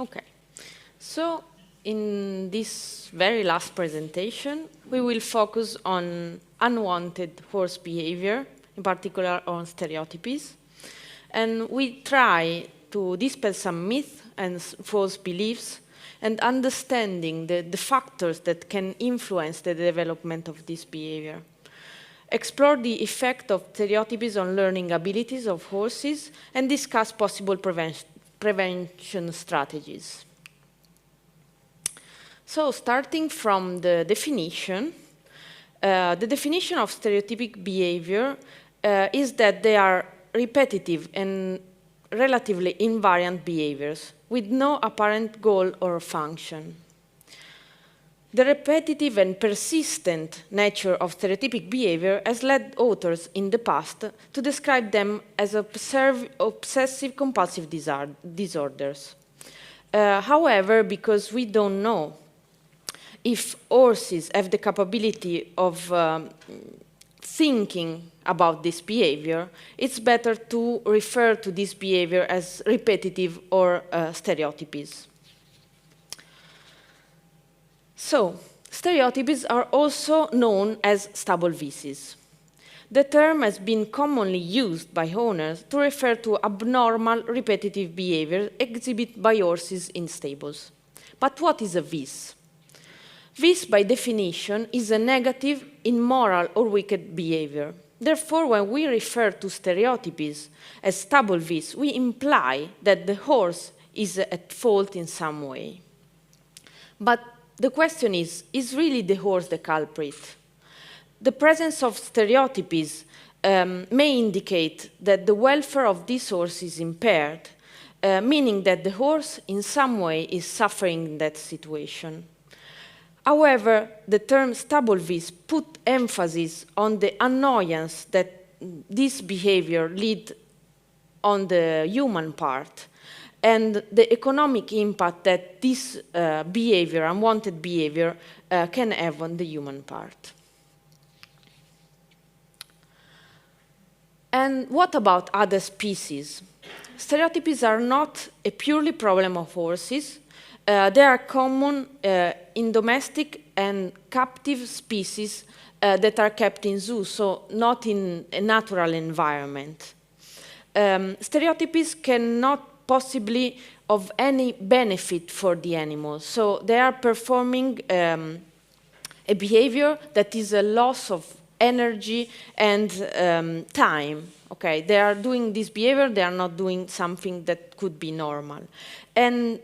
Okay, so in this very last presentation, we will focus on unwanted horse behavior, in particular on stereotypies. And we try to dispel some myths and false beliefs and understanding the factors that can influence the development of this behavior. Explore the effect of stereotypies on learning abilities of horses and discuss possible prevention strategies. So starting from the definition of stereotypic behavior is that they are repetitive and relatively invariant behaviors with no apparent goal or function. The repetitive and persistent nature of stereotypic behavior has led authors in the past to describe them as obsessive-compulsive disorders. However, because we don't know if horses have the capability of thinking about this behavior, it's better to refer to this behavior as repetitive or stereotypies. So, stereotypies are also known as stable vices. The term has been commonly used by owners to refer to abnormal repetitive behavior exhibited by horses in stables. But what is a vice? Vice, by definition, is a negative, immoral, or wicked behavior. Therefore, when we refer to stereotypies as stable vice, we imply that the horse is at fault in some way. But the question is really the horse the culprit? The presence of stereotypies may indicate that the welfare of this horse is impaired, meaning that the horse in some way is suffering in that situation. However, the term stable vice put emphasis on the annoyance that this behavior leads on the human part and the economic impact that this behavior, unwanted behavior, can have on the human part. And what about other species? Stereotypies are not a purely problem of horses. They are common in domestic and captive species that are kept in zoos, so not in a natural environment. Stereotypies cannot possibly of any benefit for the animals, so they are performing a behavior that is a loss of energy and time. Okay, they are doing this behavior, they are not doing something that could be normal. And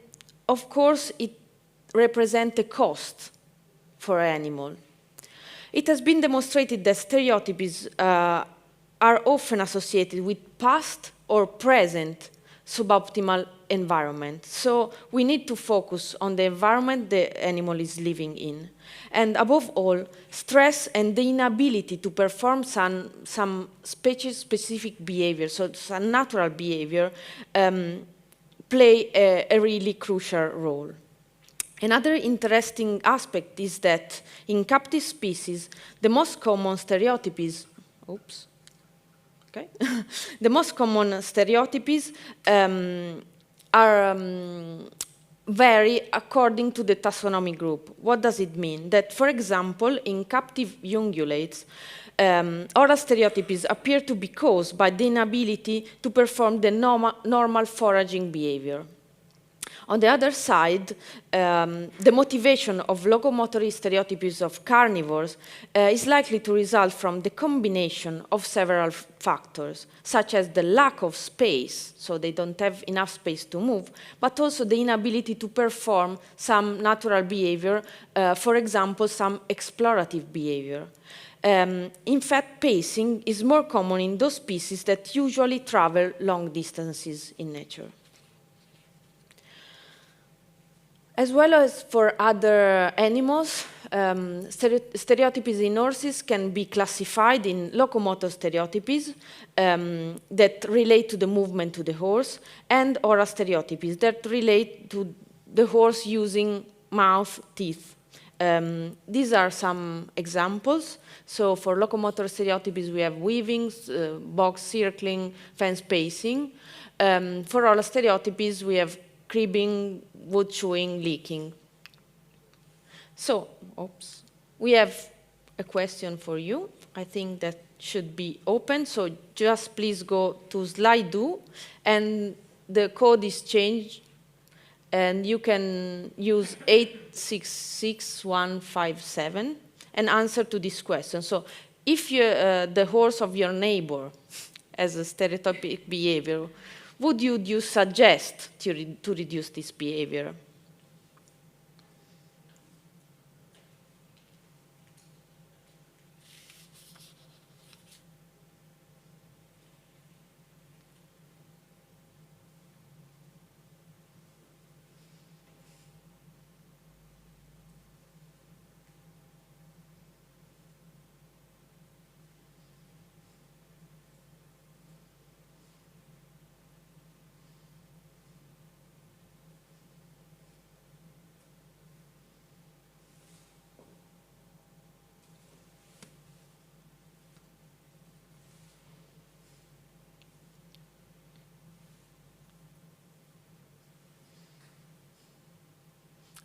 of course, it represents a cost for an animal. It has been demonstrated that stereotypies are often associated with past or present suboptimal environment. So we need to focus on the environment the animal is living in. And above all, stress and the inability to perform some species-specific behavior, so some natural behavior, play a really crucial role. Another interesting aspect is that in captive species, the most common stereotypies, the most common stereotypies vary according to the taxonomy group. What does it mean? That, for example, in captive ungulates, oral stereotypies appear to be caused by the inability to perform the normal foraging behavior. On the other side, the motivation of locomotory stereotypies of carnivores is likely to result from the combination of several factors, such as the lack of space, so they don't have enough space to move, but also the inability to perform some natural behavior, for example, some explorative behavior. In fact, pacing is more common in those species that usually travel long distances in nature. As well as for other animals, stereotypies in horses can be classified in locomotor stereotypies that relate to the movement to the horse, and oral stereotypies that relate to the horse using mouth, teeth. These are some examples. So for locomotor stereotypies, we have weaving, box circling, fence pacing. For oral stereotypies, we have cribbing, wood chewing, licking. So, we have a question for you. I think that should be open, so just please go to slide 2, and the code is changed, and you can use 866157 and answer to this question. So if the horse of your neighbor has a stereotypic behavior, would you suggest to reduce this behavior?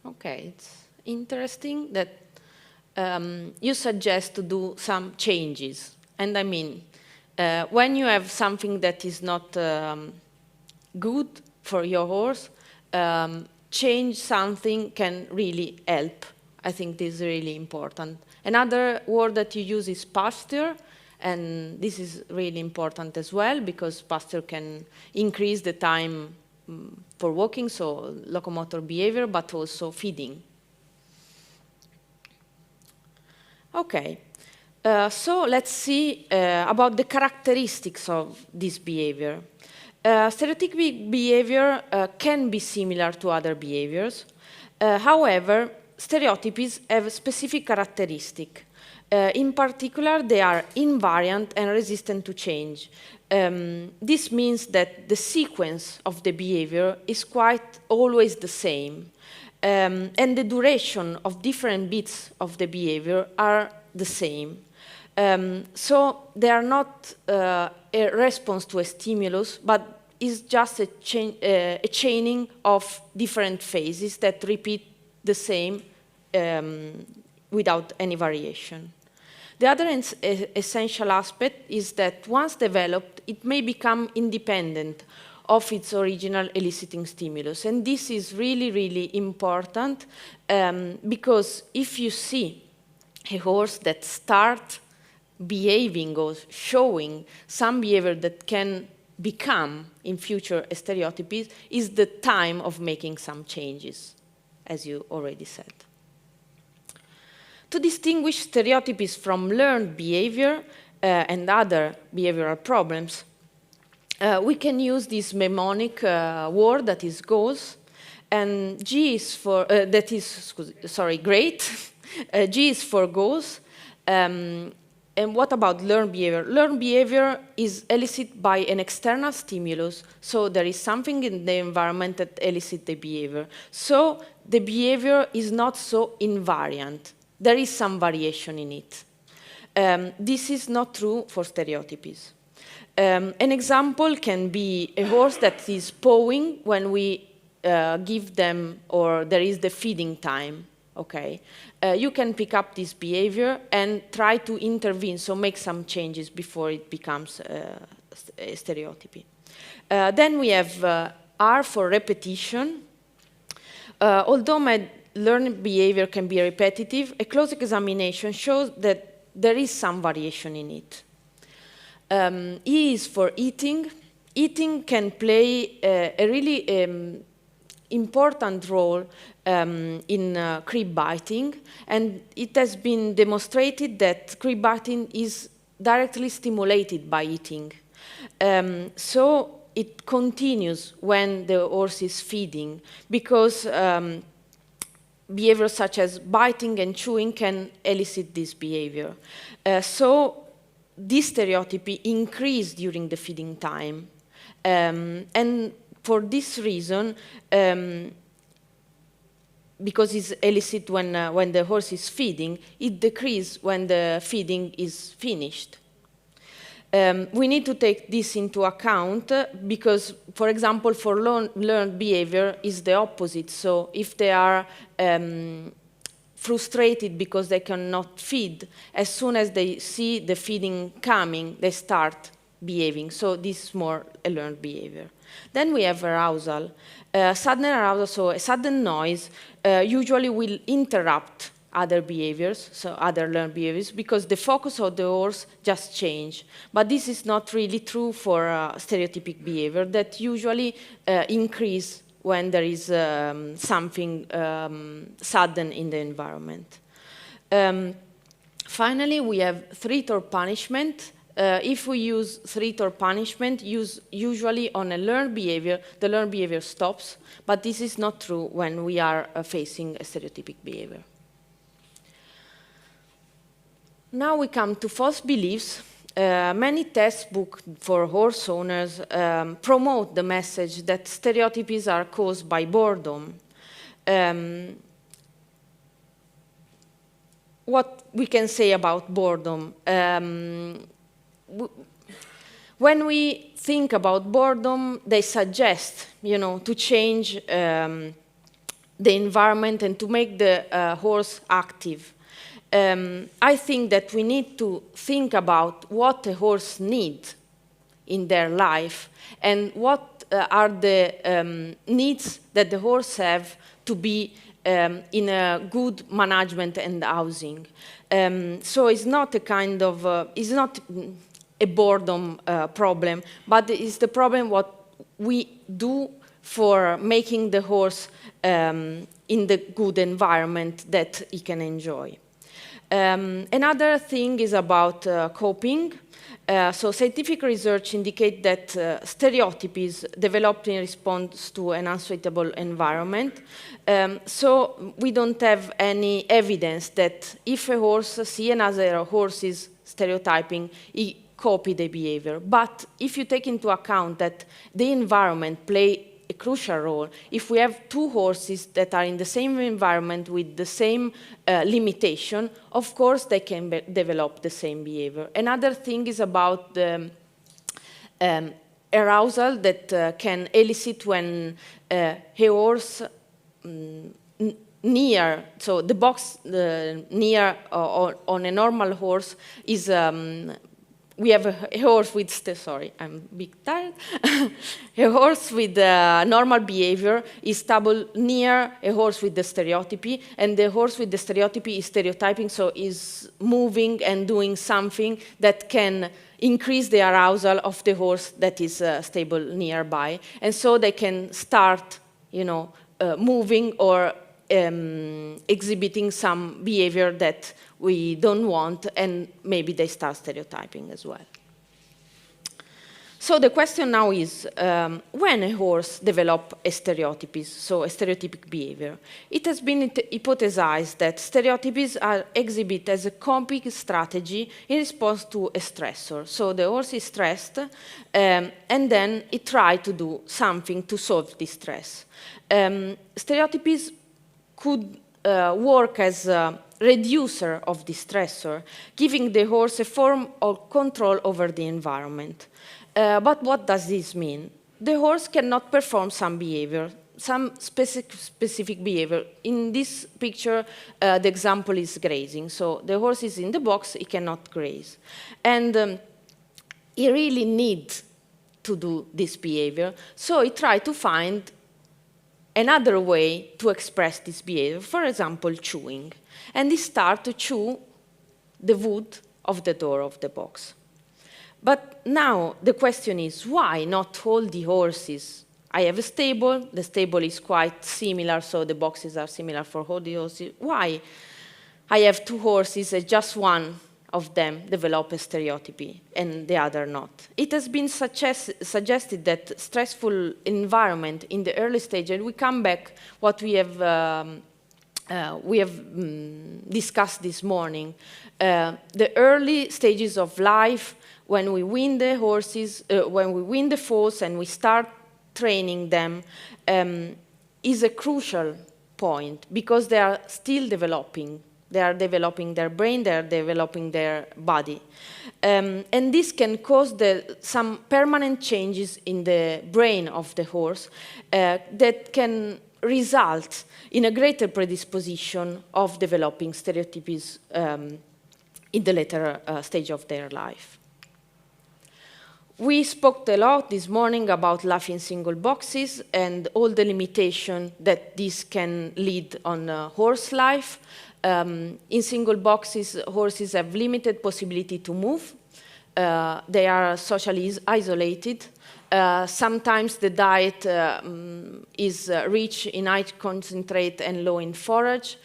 Okay, it's interesting that you suggest to do some changes. And I mean, when you have something that is not good for your horse, change something can really help. I think this is really important. Another word that you use is pasture, and this is really important as well, because pasture can increase the time for walking, so locomotor behavior, but also feeding. Okay, so let's see about the characteristics of this behavior. Stereotypic behavior can be similar to other behaviors. However, stereotypies have specific characteristics. In particular, they are invariant and resistant to change. This means that the sequence of the behavior is quite always the same. And the duration of different bits of the behavior are the same. So they are not a response to a stimulus, but is just a chaining of different phases that repeat the same without any variation. The other essential aspect is that once developed, it may become independent of its original eliciting stimulus. And this is really, really important because if you see a horse that starts behaving or showing some behavior that can become in future a stereotypy, is the time of making some changes, as you already said. To distinguish stereotypies from learned behavior and other behavioral problems, we can use this mnemonic word that is goals, and G is for, great. G is for goals. And what about learned behavior? Learned behavior is elicited by an external stimulus, so there is something in the environment that elicits the behavior. So the behavior is not so invariant. There is some variation in it. This is not true for stereotypies. An example can be a horse that is pawing when we give them, or there is the feeding time, okay? You can pick up this behavior and try to intervene, so make some changes before it becomes a stereotypy. Then we have R for repetition. Although my learned behavior can be repetitive, a close examination shows that there is some variation in it. E is for eating. Eating can play a really important role in crib biting, and it has been demonstrated that crib biting is directly stimulated by eating. So it continues when the horse is feeding, because behaviors such as biting and chewing can elicit this behavior. So this stereotypy increased during the feeding time. And for this reason, because it's elicited when the horse is feeding, it decreases when the feeding is finished. We need to take this into account because, for example, for learned behavior is the opposite. So if they are frustrated because they cannot feed, as soon as they see the feeding coming, they start behaving. So this is more a learned behavior. Then we have arousal. Sudden arousal, so a sudden noise, usually will interrupt other behaviors, so other learned behaviors, because the focus of the horse just change. But this is not really true for stereotypic behavior that usually increase when there is something sudden in the environment. Finally, we have threat or punishment. If we use threat or punishment, usually on a learned behavior, the learned behavior stops, but this is not true when we are facing a stereotypic behavior. Now we come to false beliefs. Many textbooks for horse owners promote the message that stereotypies are caused by boredom. What we can say about boredom? When we think about boredom, they suggest, to change the environment and to make the horse active. I think that we need to think about what a horse needs in their life and what are the needs that the horse have to be in a good management and housing. So it's not a kind of, it's not a boredom problem, but it's the problem what we do for making the horse in the good environment that he can enjoy. Another thing is about coping. So scientific research indicates that stereotypies developed in response to an unsuitable environment. So we don't have any evidence that if a horse sees another horse's stereotyping, he copy the behavior. But if you take into account that the environment plays a crucial role, if we have two horses that are in the same environment with the same limitation, of course they can develop the same behavior. Another thing is about the arousal that can elicit when a horse near, so the box near on a normal horse is we have a horse with, sorry, I'm a bit tired. A horse with normal behavior is stable near a horse with the stereotypy, and the horse with the stereotypy is stereotyping, so is moving and doing something that can increase the arousal of the horse that is stable nearby. And so they can start, moving or exhibiting some behavior that we don't want, and maybe they start stereotyping as well. So the question now is, when a horse develops a stereotypy, so a stereotypic behavior, it has been hypothesized that stereotypies are exhibited as a coping strategy in response to a stressor. So the horse is stressed, and then it tries to do something to solve this stress. Stereotypies could work as a reducer of the stressor, giving the horse a form of control over the environment. But what does this mean? The horse cannot perform some behavior, some specific behavior. In this picture, the example is grazing. So the horse is in the box, he cannot graze. And he really needs to do this behavior, so he tries to find another way to express this behavior, for example, chewing. And he starts to chew the wood of the door of the box. But now the question is, why not all the horses? I have a stable, the stable is quite similar, so the boxes are similar for all the horses. Why I have two horses and just one of them develop a stereotypy and the other not? It has been suggested that stressful environment in the early stage, and we come back what we have discussed this morning, the early stages of life when we wean the horses, when we wean the foals and we start training them, is a crucial point because they are still developing They are developing their brain, they are developing their body. And this can cause some permanent changes in the brain of the horse that can result in a greater predisposition of developing stereotypies in the later stage of their life. We spoke a lot this morning about life in single boxes and all the limitations that this can lead on horse life. In single boxes, horses have limited possibility to move. They are socially isolated. Sometimes the diet is rich in high concentrate and low in forage.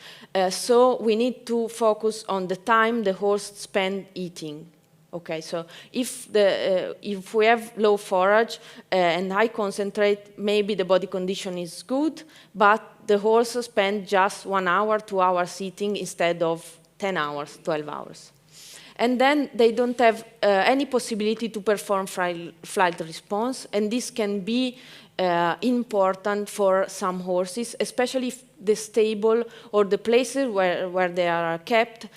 So we need to focus on the time the horse spends eating. Okay, so if we have low forage and high concentrate, maybe the body condition is good, but the horse spends just 1 hour, 2 hours eating instead of 10 hours, 12 hours. And then they don't have any possibility to perform flight response, and this can be important for some horses, especially if the stable or the places where they are kept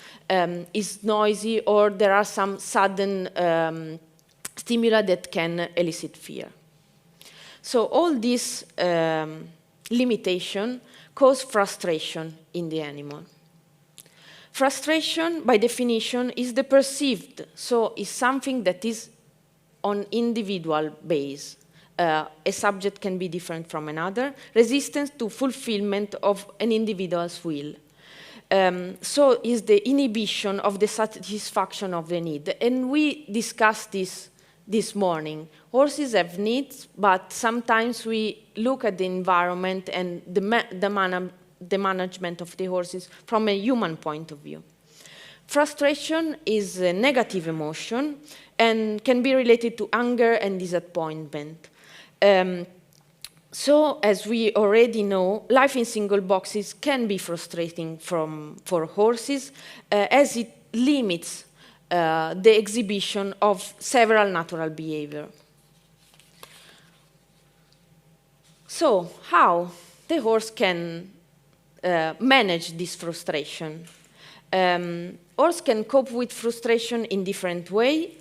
is noisy, or there are some sudden stimuli that can elicit fear. So all these limitations cause frustration in the animal. Frustration, by definition, is the perceived, so it's something that is on individual base. A subject can be different from another, resistance to fulfillment of an individual's will. So is the inhibition of the satisfaction of the need. And we discussed this morning. Horses have needs, but sometimes we look at the environment and the management of the horses from a human point of view. Frustration is a negative emotion and can be related to anger and disappointment. So, as we already know, life in single boxes can be frustrating for horses as it limits the exhibition of several natural behavior. So, how the horse can manage this frustration? Horses can cope with frustration in different ways.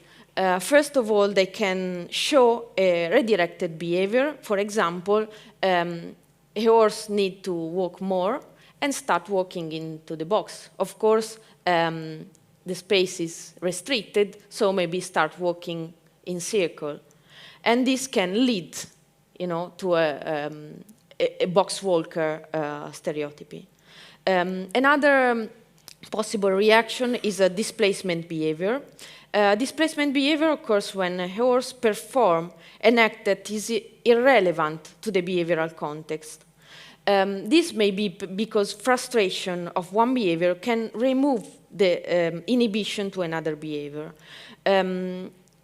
First of all, they can show a redirected behavior. For example, a horse needs to walk more and start walking into the box. Of course, the space is restricted, so maybe start walking in circle. And this can lead, to a box walker stereotypy. Another possible reaction is a displacement behavior. Displacement behavior occurs when a horse performs an act that is irrelevant to the behavioral context. This may be because frustration of one behavior can remove the inhibition to another behavior.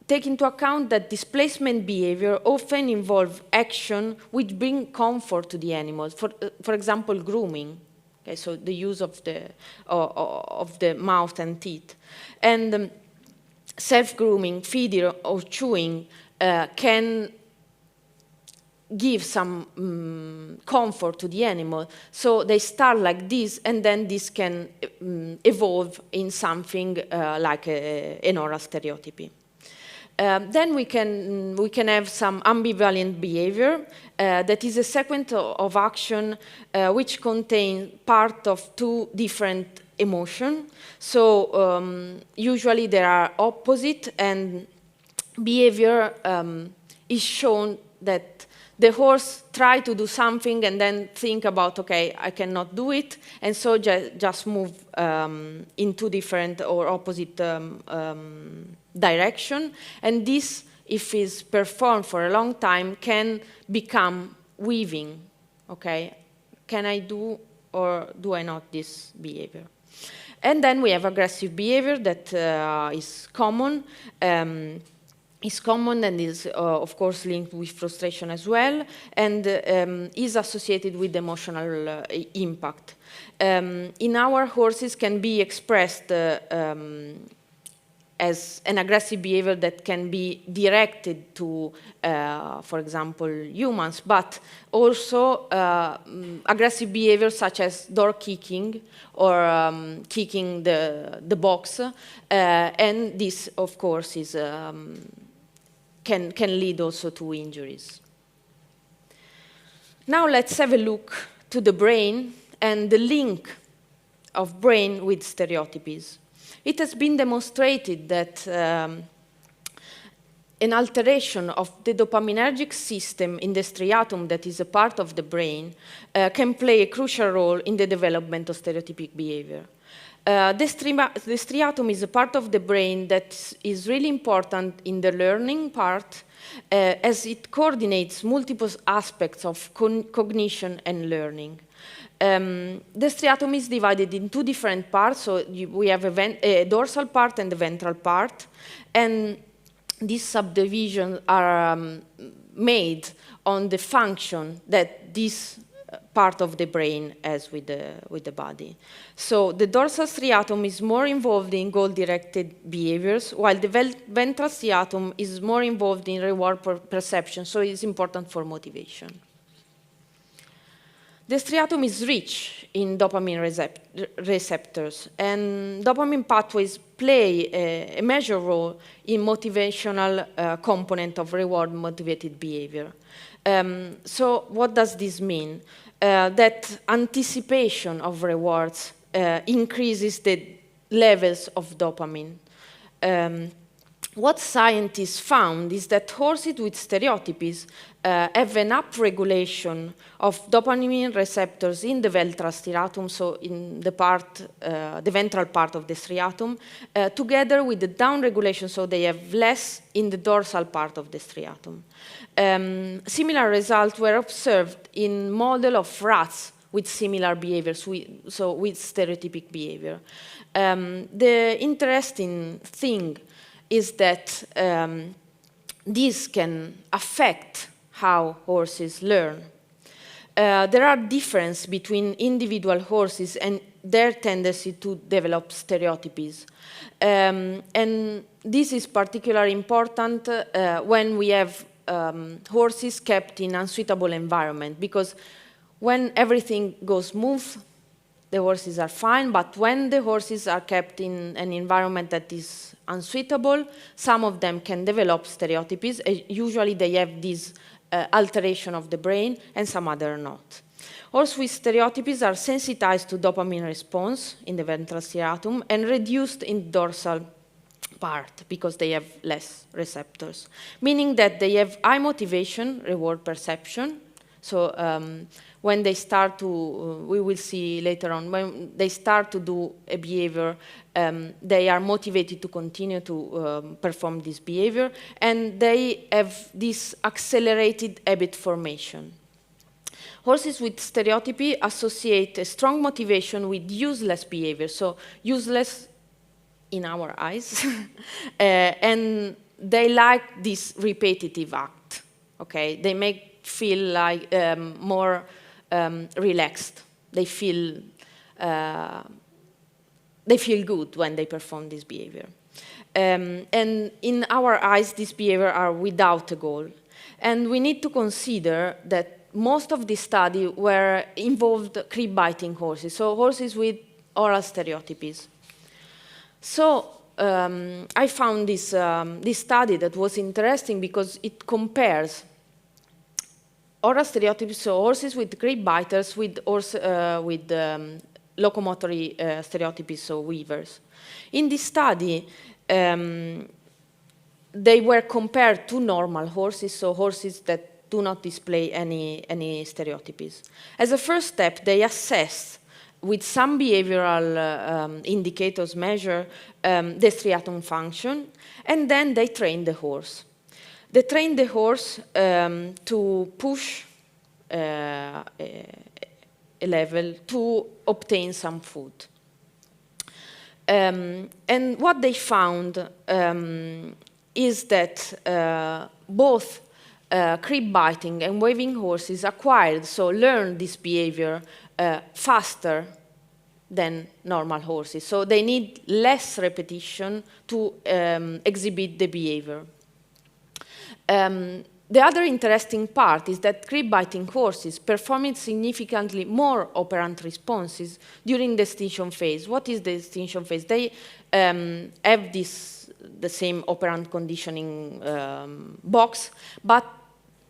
Take into account that displacement behavior often involve action which bring comfort to the animal. For example, grooming. Okay, so the use of the mouth and teeth. And self-grooming, feeding, or chewing can give some comfort to the animal. So they start like this, and then this can evolve in something like an oral stereotypy. Then we can have some ambivalent behavior that is a sequence of action which contain part of two different emotions. So usually they are opposite, and behavior is shown that the horse try to do something and then think about, okay, I cannot do it, and so just move in two different or opposite direction. And this, if it's performed for a long time, can become weaving. Okay, can I do or do I not this behavior? And then we have aggressive behavior that is common. And is, of course, linked with frustration as well, and is associated with emotional impact. In our horses can be expressed as an aggressive behavior that can be directed to, for example, humans, but also aggressive behavior such as door kicking or kicking the box, and this, of course, is, can lead also to injuries. Now let's have a look to the brain and the link of brain with stereotypies. It has been demonstrated that an alteration of the dopaminergic system in the striatum, that is a part of the brain, can play a crucial role in the development of stereotypic behavior. The striatum is a part of the brain that is really important in the learning part, as it coordinates multiple aspects of cognition and learning. The striatum is divided in two different parts, so we have a dorsal part and a ventral part, and these subdivisions are made on the function that this part of the brain has with the body. So the dorsal striatum is more involved in goal-directed behaviors, while the ventral striatum is more involved in reward perception, so it's important for motivation. The striatum is rich in dopamine receptors, and dopamine pathways play a major role in motivational component of reward-motivated behavior. So what does this mean? That anticipation of rewards increases the levels of dopamine. What scientists found is that horses with stereotypies have an upregulation of dopamine receptors in the ventral striatum, so in the ventral part of the striatum, together with the downregulation, so they have less in the dorsal part of the striatum. Similar results were observed in model of rats with similar behaviors, so with stereotypic behavior. The interesting thing is that this can affect how horses learn. There are differences between individual horses and their tendency to develop stereotypies. And this is particularly important when we have horses kept in unsuitable environment, because when everything goes smooth, the horses are fine, but when the horses are kept in an environment that is unsuitable, some of them can develop stereotypies. Usually they have this alteration of the brain, and some other not. Horses with stereotypies are sensitized to dopamine response in the ventral striatum and reduced in dorsal part because they have less receptors, meaning that they have high motivation, reward perception. So when they start to, we will see later on, when they start to do a behavior, they are motivated to continue to perform this behavior, and they have this accelerated habit formation. Horses with stereotypy associate a strong motivation with useless behavior, so useless in our eyes, and they like this repetitive act, okay? They make feel like more relaxed. They feel good when they perform this behavior. And in our eyes, these behaviors are without a goal. And we need to consider that most of the study were involved crib-biting horses, so horses with oral stereotypies. So I found this study that was interesting because it compares oral stereotypies, so horses with crib biters with locomotory stereotypies, so weavers. In this study, they were compared to normal horses, so horses that do not display any stereotypies. As a first step, they assessed with some behavioral indicators measure the striatum function, and then they trained the horse. They trained the horse to push a level to obtain some food. And what they found is that both crib biting and waving horses acquired, so learned this behavior faster than normal horses. So they need less repetition to exhibit the behavior. The other interesting part is that crib-biting horses performed significantly more operant responses during the extinction phase. What is the extinction phase? They have the same operant conditioning box, but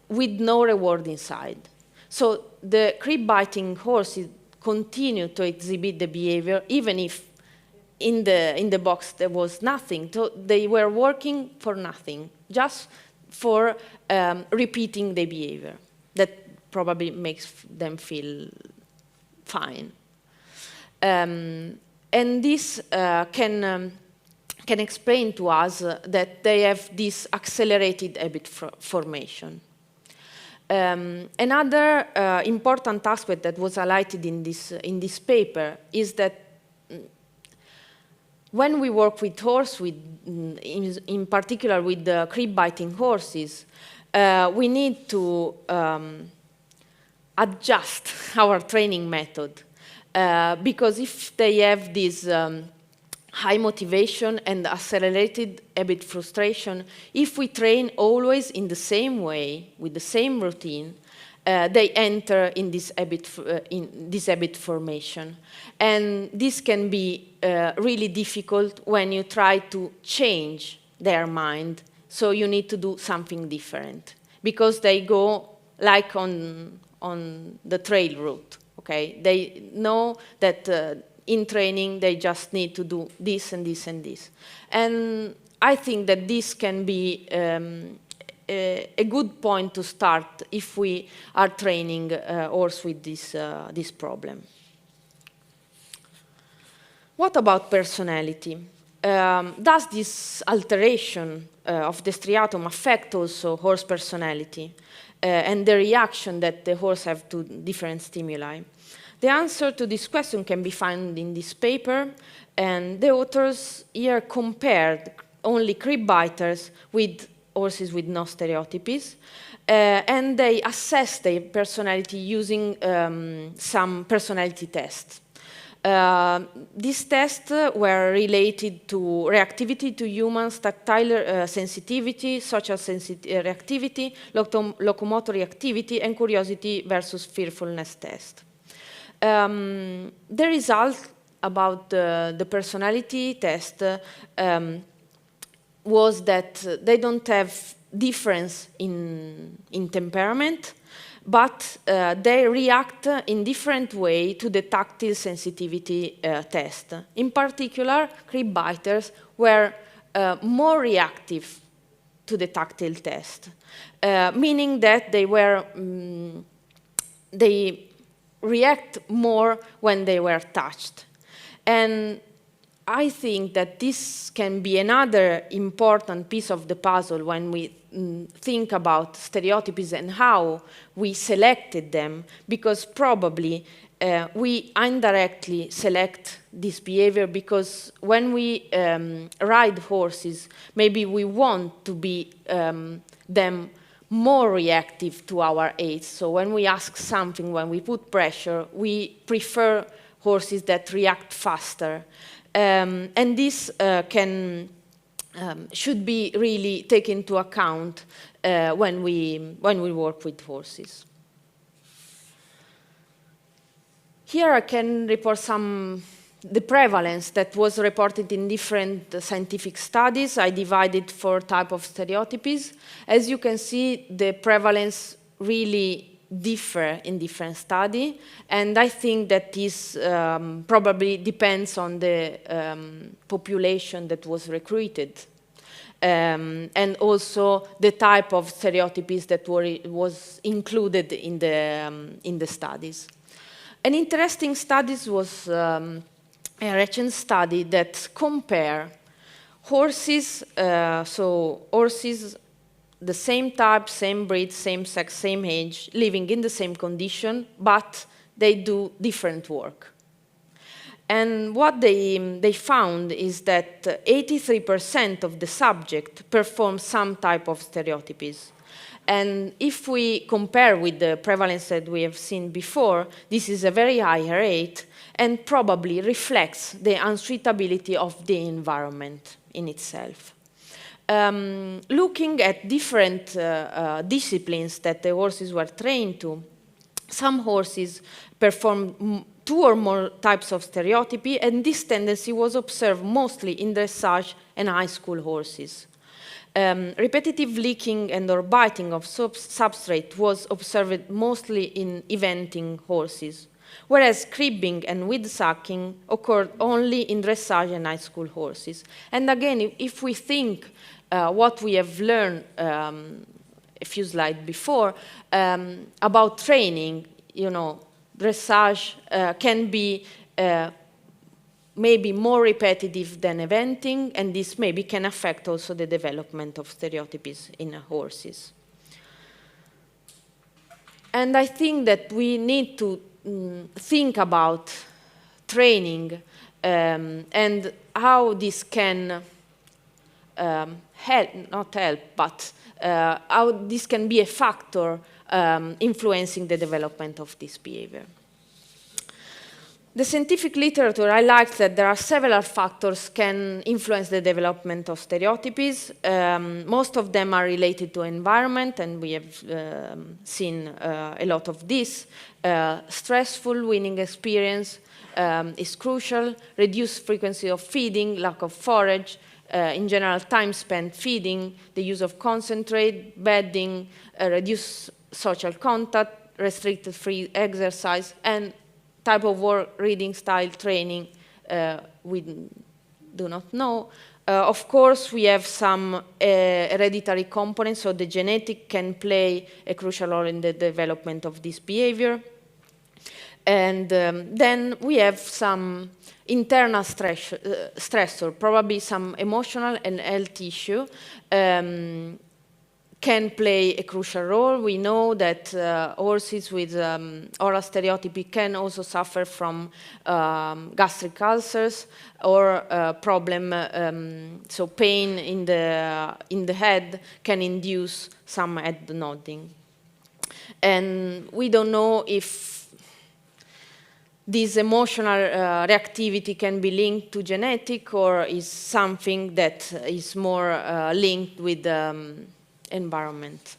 with no reward inside. So the crib-biting horses continue to exhibit the behavior, even if in the box there was nothing. So they were working for nothing, just for repeating the behavior. That probably makes them feel fine. And this can explain to us that they have this accelerated habit formation. Another important aspect that was highlighted in this paper is that when we work with horse, in particular with the crib-biting horses, we need to adjust our training method. Because if they have this high motivation and accelerated habit frustration, if we train always in the same way, with the same routine, they enter in this habit formation. And this can be really difficult when you try to change their mind. So you need to do something different, because they go like on the trail route. Okay? They know that in training they just need to do this and this and this. And I think that this can be a good point to start if we are training horse with this problem. What about personality? Does this alteration of the striatum affect also horse personality and the reaction that the horse have to different stimuli? The answer to this question can be found in this paper, and the authors here compared only crib biters with horses with no stereotypies, and they assessed their personality using some personality tests. These tests were related to reactivity to humans, tactile sensitivity, social reactivity, locomotor activity, and curiosity versus fearfulness test. The result about the personality test was that they don't have difference in temperament, but they react in different way to the tactile sensitivity test. In particular, crib biters were more reactive to the tactile test, meaning that they react more when they were touched. And I think that this can be another important piece of the puzzle when we think about stereotypes and how we selected them, because probably we indirectly select this behavior because when we ride horses, maybe we want to be them more reactive to our aids. So when we ask something, when we put pressure, we prefer horses that react faster. And this should be really taken into account when we work with horses. Here I can report the prevalence that was reported in different scientific studies. I divided 4 types of stereotypies. As you can see, the prevalence really differ in different studies, and I think that this probably depends on the population that was recruited, and also the type of stereotypes that was included in the studies. An interesting study was a recent study that compare horses, horses the same type, same breed, same sex, same age, living in the same condition, but they do different work. And what they found is that 83% of the subject perform some type of stereotypies. And if we compare with the prevalence that we have seen before, this is a very high rate and probably reflects the unsuitability of the environment in itself. Looking at different disciplines that the horses were trained to, some horses perform 2 or more types of stereotypy, and this tendency was observed mostly in dressage and high school horses. Repetitive licking and or biting of substrate was observed mostly in eventing horses, whereas cribbing and weed sucking occurred only in dressage and high school horses. And again, if we think what we have learned a few slides before about training, you know, dressage can be maybe more repetitive than eventing, and this maybe can affect also the development of stereotypies in horses. And I think that we need to think about training and how this can help, not help, but how this can be a factor influencing the development of this behavior. The scientific literature highlights that there are several factors can influence the development of stereotypies. Most of them are related to environment, and we have seen a lot of this. Stressful weaning experience is crucial, reduced frequency of feeding, lack of forage, in general time spent feeding, the use of concentrate, bedding, reduced social contact, restricted free exercise, and type of work, reading style, training, we do not know. Of course, we have some hereditary components, so the genetic can play a crucial role in the development of this behavior. And then we have some internal stressor, probably some emotional and health issue, can play a crucial role. We know that horses with oral stereotypy can also suffer from gastric ulcers or so pain in the head can induce some head nodding. And we don't know if this emotional reactivity can be linked to genetic or is something that is more linked with environment.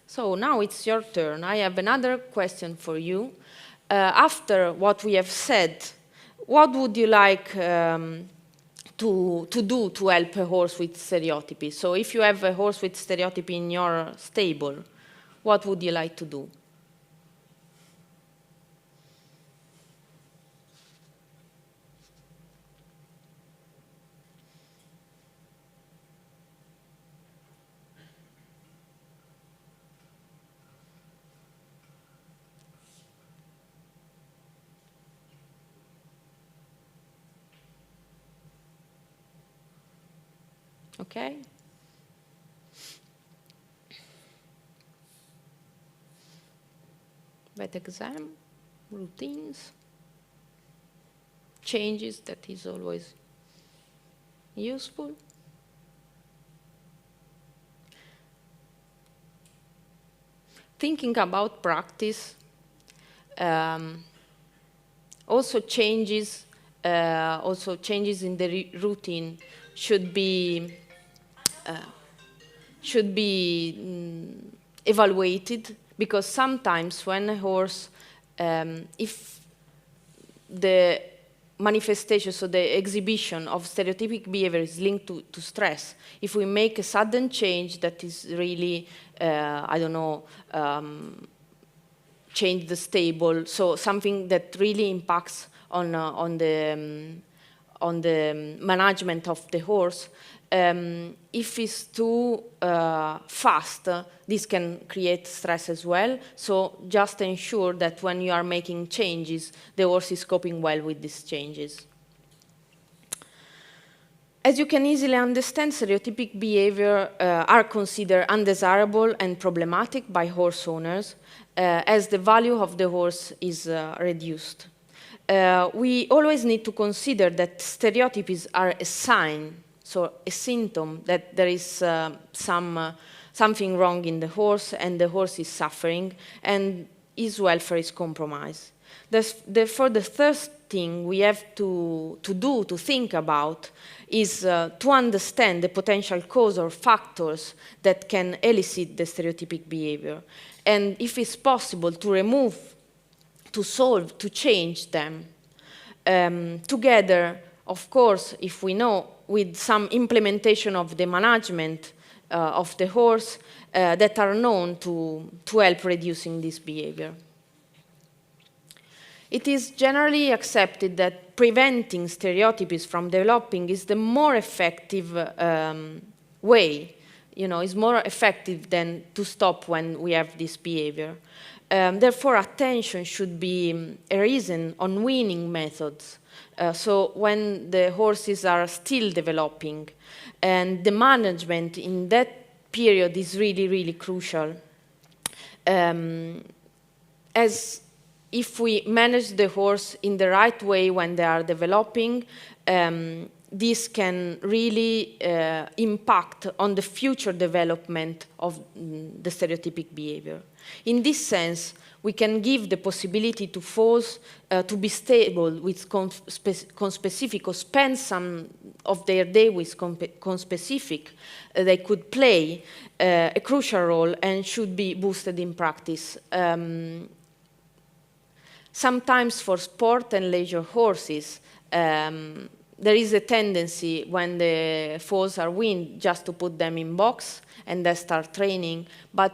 So now it's your turn. I have another question for you. After what we have said, what would you like to do to help a horse with stereotypy? So if you have a horse with stereotypy in your stable, what would you like to do? Okay. Vet exam, routines, changes, that is always useful. Thinking about practice, also changes in the routine should be evaluated, because sometimes when a horse, if the manifestation, so the exhibition of stereotypic behavior is linked to stress, if we make a sudden change that is really, I don't know, change the stable, so something that really impacts on the management of the horse, if it's too fast, this can create stress as well. So just ensure that when you are making changes, the horse is coping well with these changes. As you can easily understand, stereotypic behavior are considered undesirable and problematic by horse owners, as the value of the horse is reduced. we always need to consider that stereotypies are a sign, so a symptom that there is something wrong in the horse and the horse is suffering and his welfare is compromised. Therefore, the first thing we have to think about is to understand the potential cause or factors that can elicit the stereotypic behavior. And if it's possible, to remove, to solve, to change them. Together, of course, if we know, with some implementation of the management of the horse that are known to help reducing this behavior. It is generally accepted that preventing stereotypies from developing is the more effective way, is more effective than to stop when we have this behavior. Therefore, attention should be arisen on weaning methods. So when the horses are still developing, and the management in that period is really, really crucial. As if we manage the horse in the right way when they are developing, this can really impact on the future development of the stereotypic behavior. In this sense, we can give the possibility to foals to be stable with conspecific, or spend some of their day with conspecific. They could play a crucial role and should be boosted in practice. Sometimes for sport and leisure horses, there is a tendency when the foals are weaned just to put them in box and then start training, but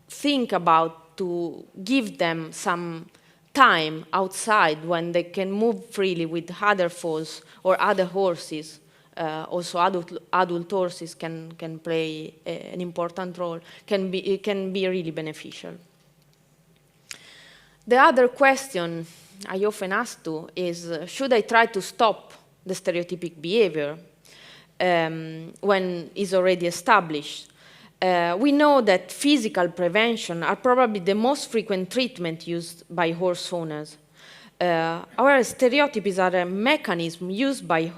think about to give them some time outside when they can move freely with other foals or other horses. Also adult horses can play an important role, it can be really beneficial. The other question I often ask to is, should I try to stop the stereotypic behavior when it's already established? We know that physical prevention are probably the most frequent treatment used by horse owners. However, stereotypies are a mechanism used by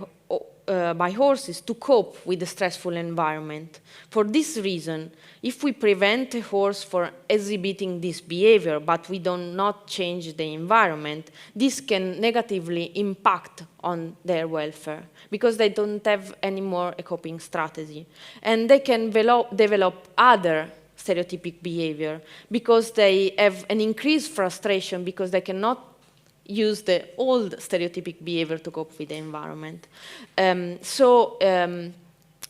horses to cope with the stressful environment. For this reason, if we prevent a horse from exhibiting this behavior, but we do not change the environment, this can negatively impact on their welfare, because they don't have any more a coping strategy. And they can develop other stereotypic behavior, because they have an increased frustration, because they cannot use the old stereotypic behavior to cope with the environment.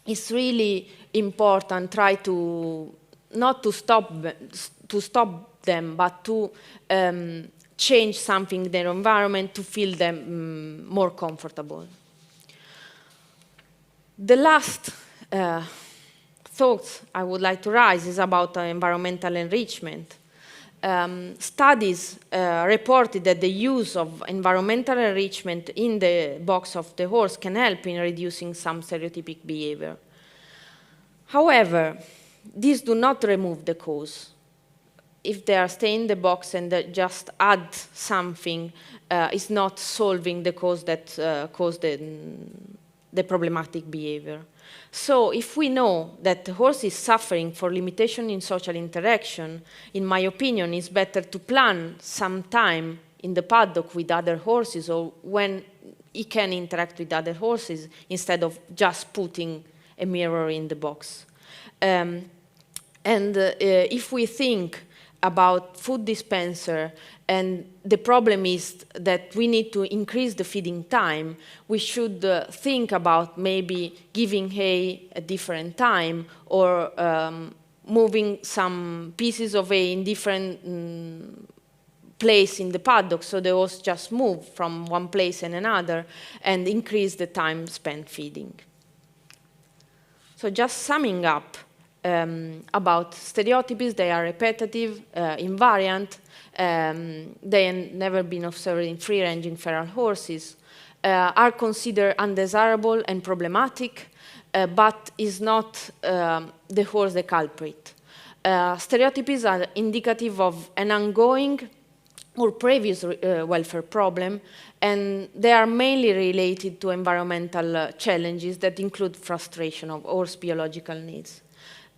It's really important try to not to stop them, but to change something in their environment to feel them more comfortable. The last thought I would like to raise is about environmental enrichment. Studies reported that the use of environmental enrichment in the box of the horse can help in reducing some stereotypic behavior. However, these do not remove the cause. If they are staying in the box and just add something, it's not solving the cause that caused the problematic behavior. So if we know that the horse is suffering for limitation in social interaction, in my opinion, it's better to plan some time in the paddock with other horses, or when he can interact with other horses, instead of just putting a mirror in the box. If we think about food dispenser, and the problem is that we need to increase the feeding time, we should think about maybe giving hay at different time, or moving some pieces of hay in different place in the paddock, so the horse just move from one place and another, and increase the time spent feeding. So just summing up, about stereotypies, they are repetitive, invariant, they have never been observed in free-ranging feral horses, are considered undesirable and problematic, but is not the horse the culprit. Stereotypies are indicative of an ongoing or previous welfare problem, and they are mainly related to environmental challenges that include frustration of horse biological needs.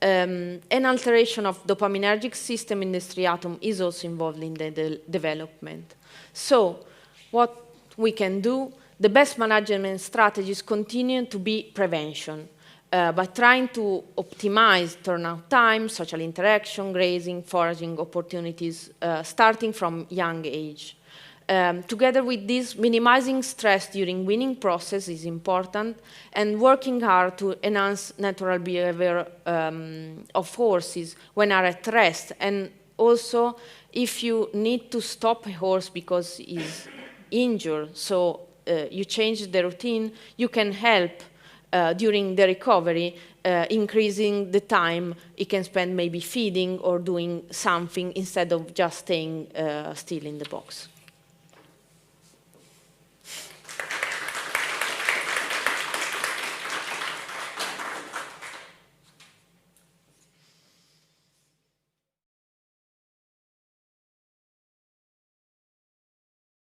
An alteration of dopaminergic system in the striatum is also involved in the development. So, what we can do, the best management strategies continue to be prevention, by trying to optimize turnout time, social interaction, grazing, foraging opportunities, starting from young age. Together with this, minimizing stress during weaning process is important, and working hard to enhance natural behavior of horses when are at rest. And also, if you need to stop a horse because he's injured, so you change the routine, you can help during the recovery, increasing the time he can spend maybe feeding or doing something instead of just staying still in the box.